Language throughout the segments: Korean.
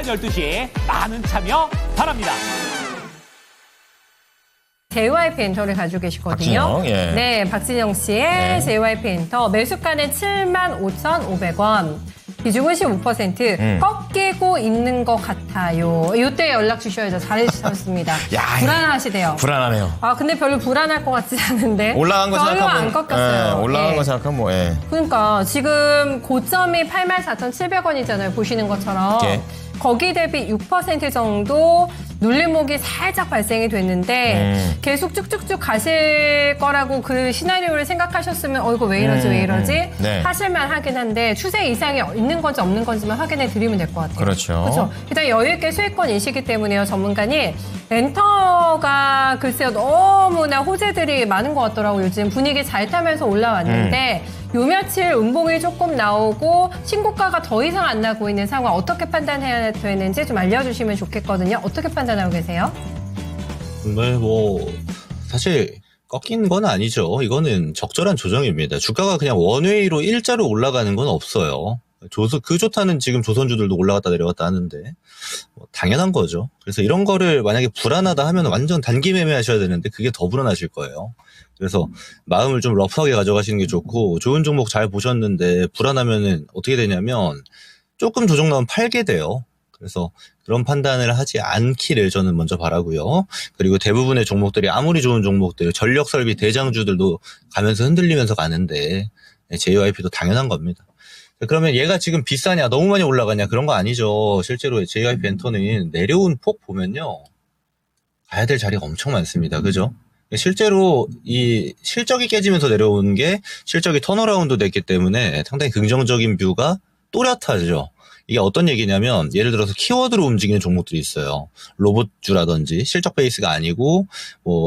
12시에 많은 참여 바랍니다. JYP 엔터를 가지고 계시거든요. 박진영, 예. 네, 박진영 씨의 네. JYP 엔터. 매수가는 75,500원. 비중은 15%. 꺾이고 있는 것 같아요. 이때 연락 주셔야죠. 잘해주셨습니다. 야, 불안하시대요. 불안하네요. 아, 근데 별로 불안할 것 같지 않은데. 올라간 거 별로 생각하면 안 꺾였어요. 올라간 예. 거 생각하면 뭐 예. 그러니까 지금 고점이 84,700원이잖아요. 보시는 것처럼. 예. 거기 대비 6% 정도 눌림목이 살짝 발생이 됐는데 계속 쭉쭉쭉 가실 거라고 그 시나리오를 생각하셨으면 이거 왜 이러지 왜 이러지 네. 하실만 하긴 한데 추세 이상이 있는 건지 없는 건지만 확인해 드리면 될 것 같아요. 그렇죠. 그렇죠. 일단 여유 있게 수익권이시기 때문에요. 전문가님. 엔터가 글쎄요 너무나 호재들이 많은 것 같더라고요. 요즘 분위기 잘 타면서 올라왔는데 요 며칠 음봉이 조금 나오고 신고가가 더 이상 안 나고 있는 상황 어떻게 판단해야 되는지 좀 알려주시면 좋겠거든요. 어떻게 판단하고 계세요? 네, 사실 꺾인 건 아니죠. 이거는 적절한 조정입니다. 주가가 그냥 원웨이로 일자로 올라가는 건 없어요. 그 좋다는 지금 조선주들도 올라갔다 내려갔다 하는데 당연한 거죠. 그래서 이런 거를 만약에 불안하다 하면 완전 단기 매매하셔야 되는데 그게 더 불안하실 거예요. 그래서 마음을 좀 러프하게 가져가시는 게 좋고 좋은 종목 잘 보셨는데 불안하면은 어떻게 되냐면 조금 조정 나오면 팔게 돼요. 그래서 그런 판단을 하지 않기를 저는 먼저 바라고요. 그리고 대부분의 종목들이 아무리 좋은 종목들, 전력 설비 대장주들도 가면서 흔들리면서 가는데 JYP도 당연한 겁니다. 그러면 얘가 지금 비싸냐, 너무 많이 올라가냐 그런 거 아니죠. 실제로 JYP 엔터는 내려온 폭 보면요. 가야 될 자리가 엄청 많습니다. 그죠? 실제로 이 실적이 깨지면서 내려온 게 실적이 턴어라운드 됐기 때문에 상당히 긍정적인 뷰가 또렷하죠. 이게 어떤 얘기냐면 예를 들어서 키워드로 움직이는 종목들이 있어요. 로봇주라든지 실적 베이스가 아니고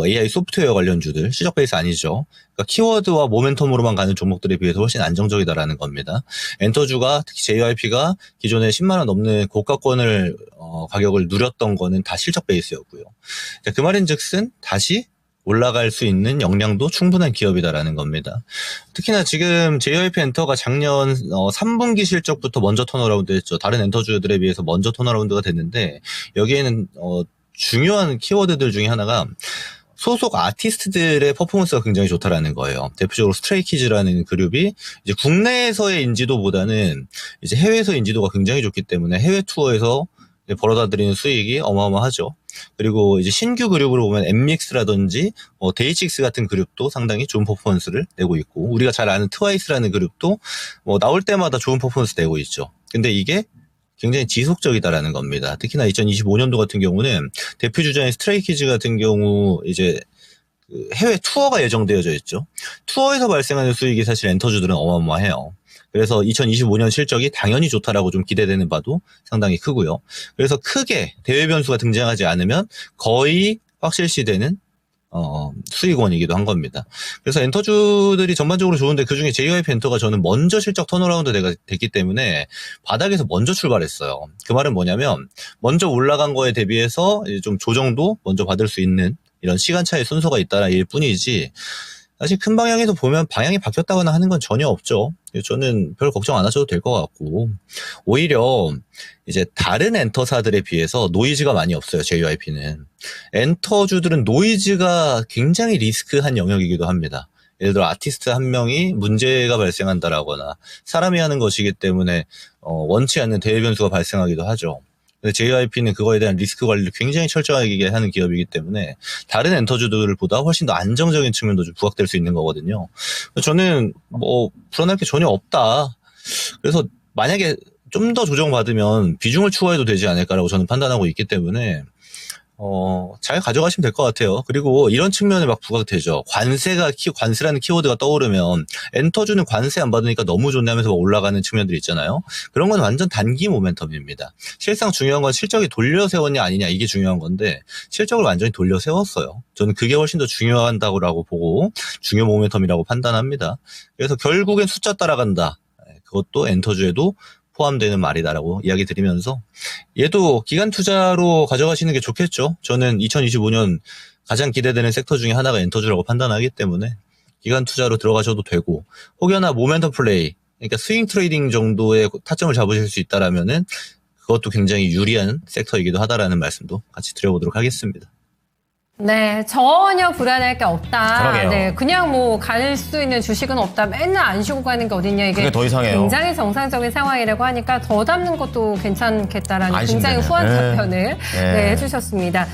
AI 소프트웨어 관련주들 실적 베이스 아니죠. 그러니까 키워드와 모멘텀으로만 가는 종목들에 비해서 훨씬 안정적이다라는 겁니다. 엔터주가 특히 JYP가 기존에 10만 원 넘는 고가권을 가격을 누렸던 거는 다 실적 베이스였고요. 그 말인즉슨 다시 올라갈 수 있는 역량도 충분한 기업이다라는 겁니다. 특히나 지금 JYP 엔터가 작년 3분기 실적부터 먼저 턴어라운드 했죠. 다른 엔터주들에 비해서 먼저 턴어라운드가 됐는데 여기에는 중요한 키워드들 중에 하나가 소속 아티스트들의 퍼포먼스가 굉장히 좋다라는 거예요. 대표적으로 스트레이키즈라는 그룹이 이제 국내에서의 인지도보다는 이제 해외에서 인지도가 굉장히 좋기 때문에 해외 투어에서 벌어다 들이는 수익이 어마어마하죠. 그리고 이제 신규 그룹으로 보면 엠믹스라든지 데이식스 같은 그룹도 상당히 좋은 퍼포먼스를 내고 있고 우리가 잘 아는 트와이스라는 그룹도 나올 때마다 좋은 퍼포먼스 내고 있죠. 근데 이게 굉장히 지속적이다라는 겁니다. 특히나 2025년도 같은 경우는 대표 주자인 스트레이키즈 같은 경우 이제 해외 투어가 예정되어져 있죠. 투어에서 발생하는 수익이 사실 엔터주들은 어마어마해요. 그래서 2025년 실적이 당연히 좋다라고 좀 기대되는 바도 상당히 크고요. 그래서 크게 대외 변수가 등장하지 않으면 거의 확실시되는 수익원이기도 한 겁니다. 그래서 엔터주들이 전반적으로 좋은데 그중에 JYP 엔터가 저는 먼저 실적 턴어라운드 됐기 때문에 바닥에서 먼저 출발했어요. 그 말은 뭐냐면 먼저 올라간 거에 대비해서 좀 조정도 먼저 받을 수 있는 이런 시간차의 순서가 있다일 뿐이지 사실 큰 방향에서 보면 방향이 바뀌었다거나 하는 건 전혀 없죠. 저는 별 걱정 안 하셔도 될 것 같고 오히려 이제 다른 엔터사들에 비해서 노이즈가 많이 없어요. JYP는. 엔터주들은 노이즈가 굉장히 리스크한 영역이기도 합니다. 예를 들어 아티스트 한 명이 문제가 발생한다라거나 사람이 하는 것이기 때문에 원치 않는 대외 변수가 발생하기도 하죠. JYP는 그거에 대한 리스크 관리를 굉장히 철저하게 하는 기업이기 때문에 다른 엔터주들보다 훨씬 더 안정적인 측면도 좀 부각될 수 있는 거거든요. 저는 불안할 게 전혀 없다. 그래서 만약에 좀 더 조정받으면 비중을 추가해도 되지 않을까라고 저는 판단하고 있기 때문에 잘 가져가시면 될 것 같아요. 그리고 이런 측면에 막 부각되죠. 관세라는 키워드가 떠오르면 엔터주는 관세 안 받으니까 너무 좋냐면서 올라가는 측면들이 있잖아요. 그런 건 완전 단기 모멘텀입니다. 실상 중요한 건 실적이 돌려 세웠냐 아니냐 이게 중요한 건데 실적을 완전히 돌려 세웠어요. 저는 그게 훨씬 더 중요하다고 보고 중요 모멘텀이라고 판단합니다. 그래서 결국엔 숫자 따라간다. 그것도 엔터주에도 포함되는 말이다라고 이야기 드리면서 얘도 기간 투자로 가져가시는 게 좋겠죠. 저는 2025년 가장 기대되는 섹터 중에 하나가 엔터주라고 판단하기 때문에 기간 투자로 들어가셔도 되고 혹여나 모멘텀 플레이 그러니까 스윙 트레이딩 정도의 타점을 잡으실 수 있다라면은 그것도 굉장히 유리한 섹터이기도 하다라는 말씀도 같이 드려보도록 하겠습니다. 네, 전혀 불안할 게 없다. 그러게요. 네, 그냥 뭐 갈 수 있는 주식은 없다. 맨날 안 쉬고 가는 게 어딨냐. 이게 그게 더 이상해요. 굉장히 정상적인 상황이라고 하니까 더 담는 것도 괜찮겠다라는 안심되네요. 굉장히 후한 네. 답변을 네. 해주셨습니다.